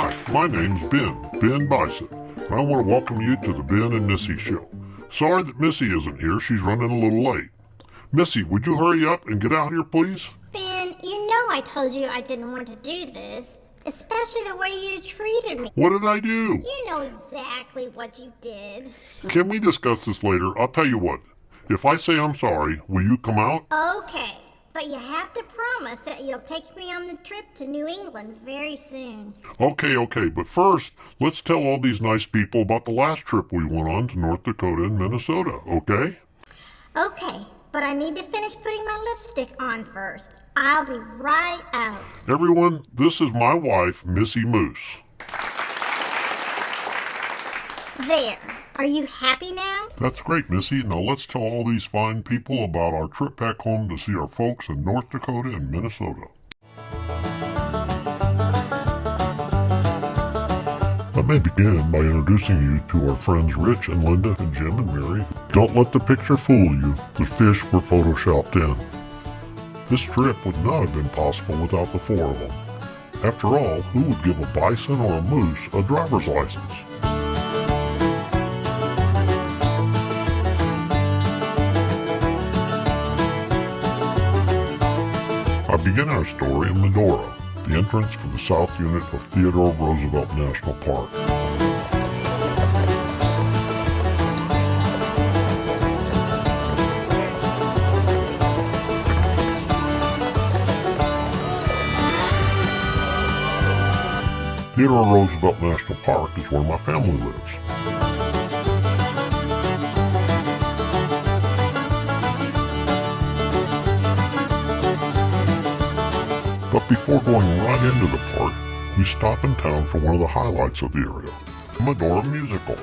Hi, my name's Ben Bison, and I want to welcome you to the Ben and Missy Show. Sorry that Missy isn't here, she's running a little late. Missy, would you hurry up and get out here, please? Ben, you know I told you I didn't want to do this, especially the way you treated me. What did I do? You know exactly what you did. Can we discuss this later? I'll tell you what. If I say I'm sorry, will you come out? Okay, but you have to promise that you'll take me on the trip to New England very soon. Okay, but first, let's tell all these nice people about the last trip we went on to North Dakota and Minnesota, okay? Okay, but I need to finish putting my lipstick on first. I'll be right out. Everyone, this is my wife, Missy Moose. There. Are you happy now? That's great, Missy. Now let's tell all these fine people about our trip back home to see our folks in North Dakota and Minnesota. Let me begin by introducing you to our friends Rich and Linda and Jim and Mary. Don't let the picture fool you. The fish were photoshopped in. This trip would not have been possible without the four of them. After all, who would give a bison or a moose a driver's license? I begin our story in Medora, the entrance for the south unit of Theodore Roosevelt National Park. Theodore Roosevelt National Park is where my family lives. But before going right into the park, we stop in town for one of the highlights of the area, the Medora Musical.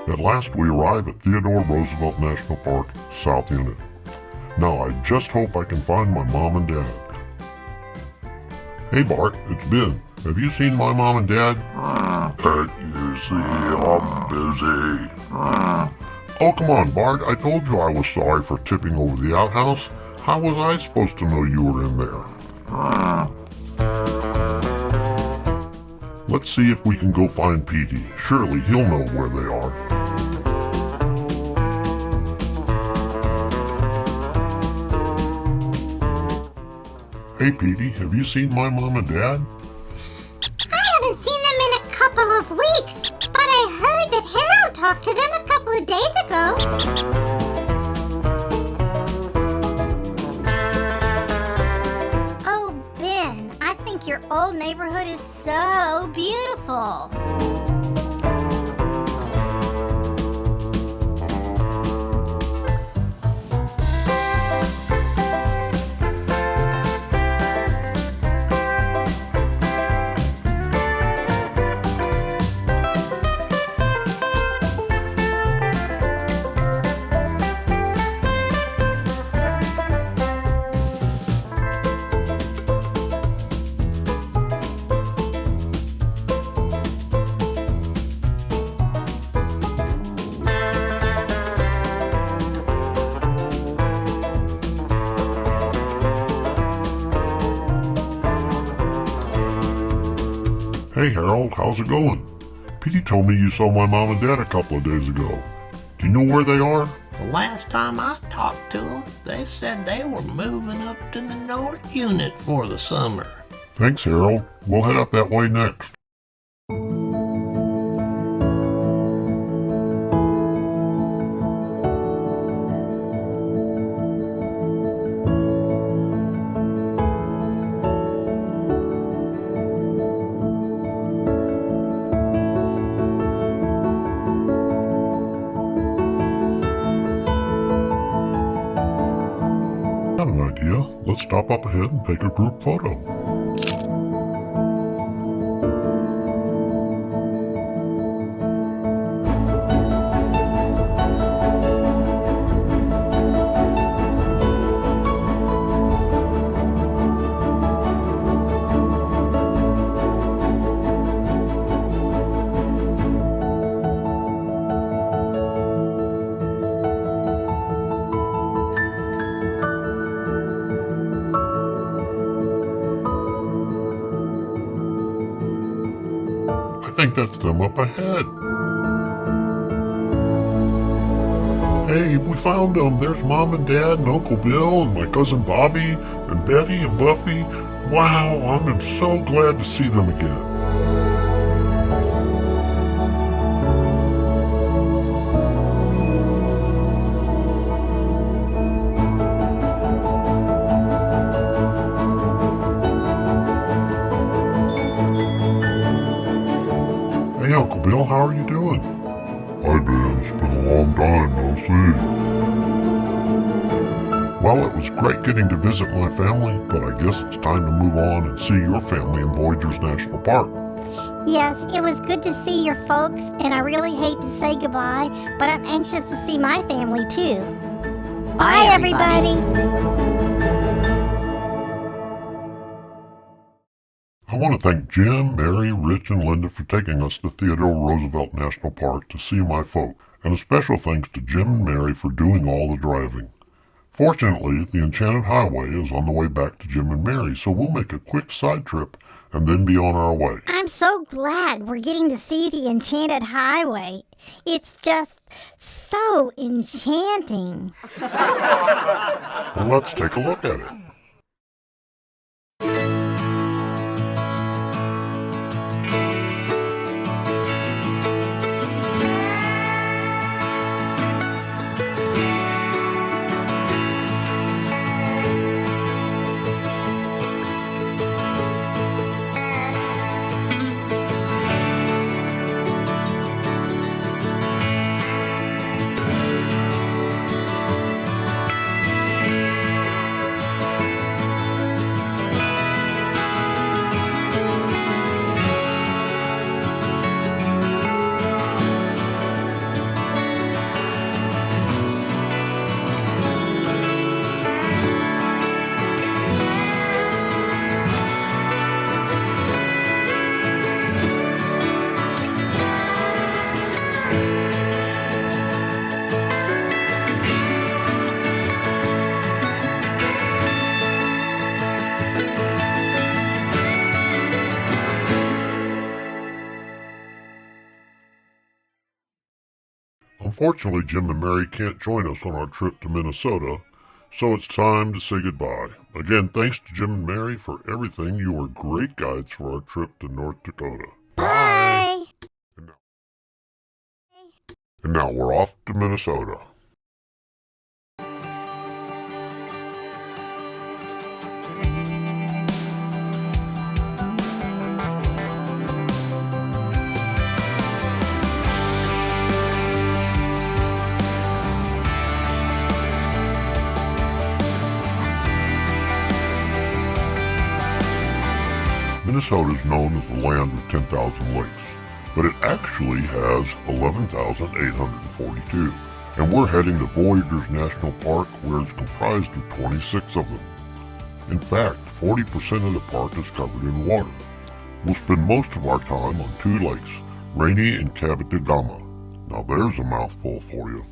At last we arrive at Theodore Roosevelt National Park, South Unit. Now I just hope I can find my mom and dad. Hey Bart, it's Ben. Have you seen my mom and dad? Can't you see I'm busy? Oh, come on, Bart. I told you I was sorry for tipping over the outhouse. How was I supposed to know you were in there? Let's see if we can go find Petey. Surely he'll know where they are. Hey, Petey, have you seen my mom and dad? I haven't seen them in a couple of weeks, but I heard that Harold talked to them a couple of days ago. Oh, Ben, I think your old neighborhood is so beautiful. Hey Harold, how's it going? Petey told me you saw my mom and dad a couple of days ago. Do you know where they are? The last time I talked to them, they said they were moving up to the North Unit for the summer. Thanks, Harold. We'll head up that way next. Got an idea. Let's stop up ahead and take a group photo. I think that's them up ahead. Hey, we found them. There's Mom and Dad and Uncle Bill and my cousin Bobby and Betty and Buffy. Wow, I'm so glad to see them again. Hey, Uncle Bill, how are you doing? Hi, Ben. It's been a long time, no see. Well, it was great getting to visit my family, but I guess it's time to move on and see your family in Voyageurs National Park. Yes, it was good to see your folks, and I really hate to say goodbye, but I'm anxious to see my family too. Bye, everybody. I want to thank Jim, Mary, Rich, and Linda for taking us to Theodore Roosevelt National Park to see my folk, and a special thanks to Jim and Mary for doing all the driving. Fortunately, the Enchanted Highway is on the way back to Jim and Mary, so we'll make a quick side trip and then be on our way. I'm so glad we're getting to see the Enchanted Highway. It's just so enchanting. Well, let's take a look at it. Unfortunately, Jim and Mary can't join us on our trip to Minnesota, so it's time to say goodbye. Again, thanks to Jim and Mary for everything. You were great guides for our trip to North Dakota. Bye. And now we're off to Minnesota. Minnesota is known as the land of 10,000 lakes, but it actually has 11,842. And we're heading to Voyageurs National Park, where it's comprised of 26 of them. In fact, 40% of the park is covered in water. We'll spend most of our time on two lakes, Rainy and Cabotagama. Now there's a mouthful for you.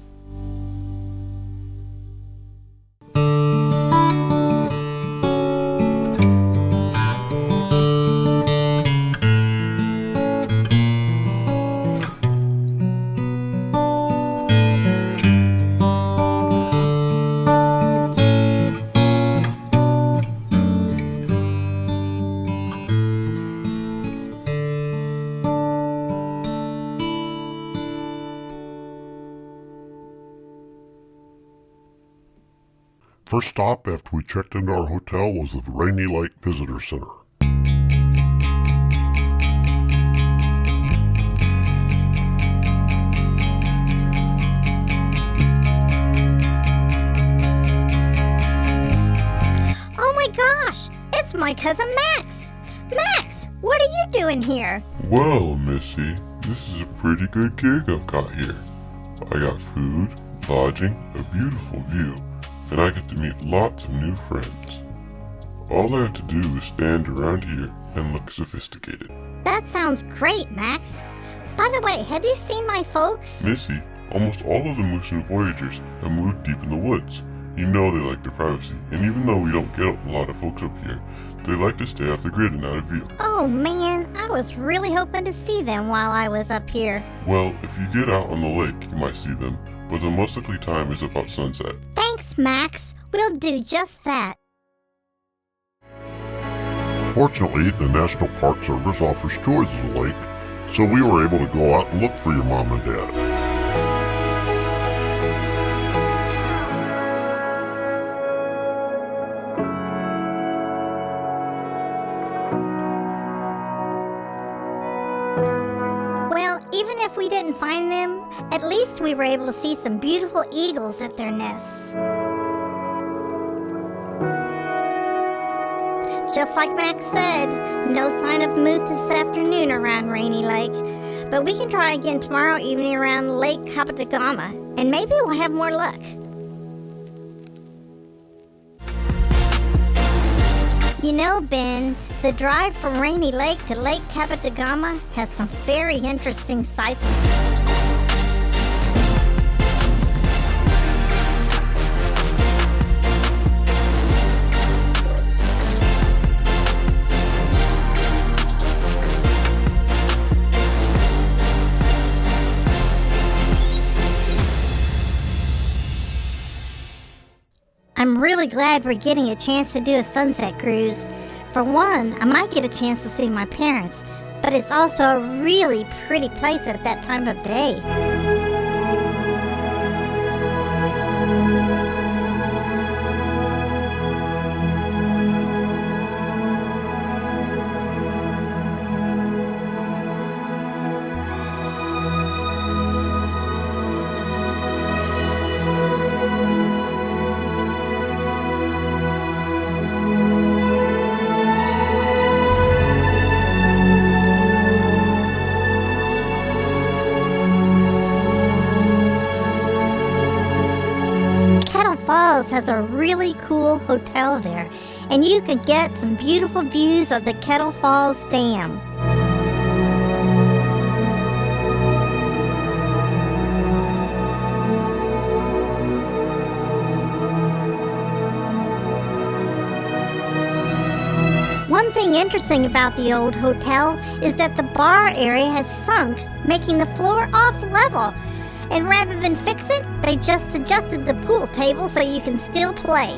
First stop after we checked into our hotel was the Rainy Lake Visitor Center. Oh my gosh, it's my cousin Max. Max, what are you doing here? Well, Missy, this is a pretty good gig I've got here. I got food, lodging, a beautiful view, and I get to meet lots of new friends. All I have to do is stand around here and look sophisticated. That sounds great, Max. By the way, have you seen my folks? Missy, almost all of the moose and Voyageurs have moved deep in the woods. You know they like their privacy, and even though we don't get a lot of folks up here, they like to stay off the grid and out of view. Oh man, I was really hoping to see them while I was up here. Well, if you get out on the lake, you might see them, but the most likely time is about sunset. Thanks, Max. We'll do just that. Fortunately, the National Park Service offers tours of the lake, so we were able to go out and look for your mom and dad. Well, even if we didn't find them, at least we were able to see some beautiful eagles at their nests. Just like Max said, no sign of moose this afternoon around Rainy Lake. But we can try again tomorrow evening around Lake Capitagama, and maybe we'll have more luck. You know, Ben, the drive from Rainy Lake to Lake Capitagama has some very interesting sights. I'm really glad we're getting a chance to do a sunset cruise. For one, I might get a chance to see my parents, but it's also a really pretty place at that time of day. Falls has a really cool hotel there, and you could get some beautiful views of the Kettle Falls Dam. One thing interesting about the old hotel is that the bar area has sunk, making the floor off level. And rather than fix it, they just adjusted the pool table so you can still play.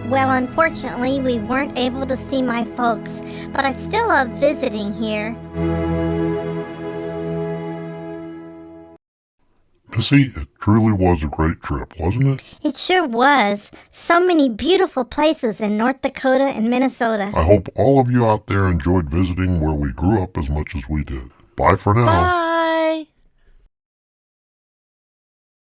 Well, unfortunately, we weren't able to see my folks, but I still love visiting here. Missy, it truly was a great trip, wasn't it? It sure was. So many beautiful places in North Dakota and Minnesota. I hope all of you out there enjoyed visiting where we grew up as much as we did. Bye for now. Bye.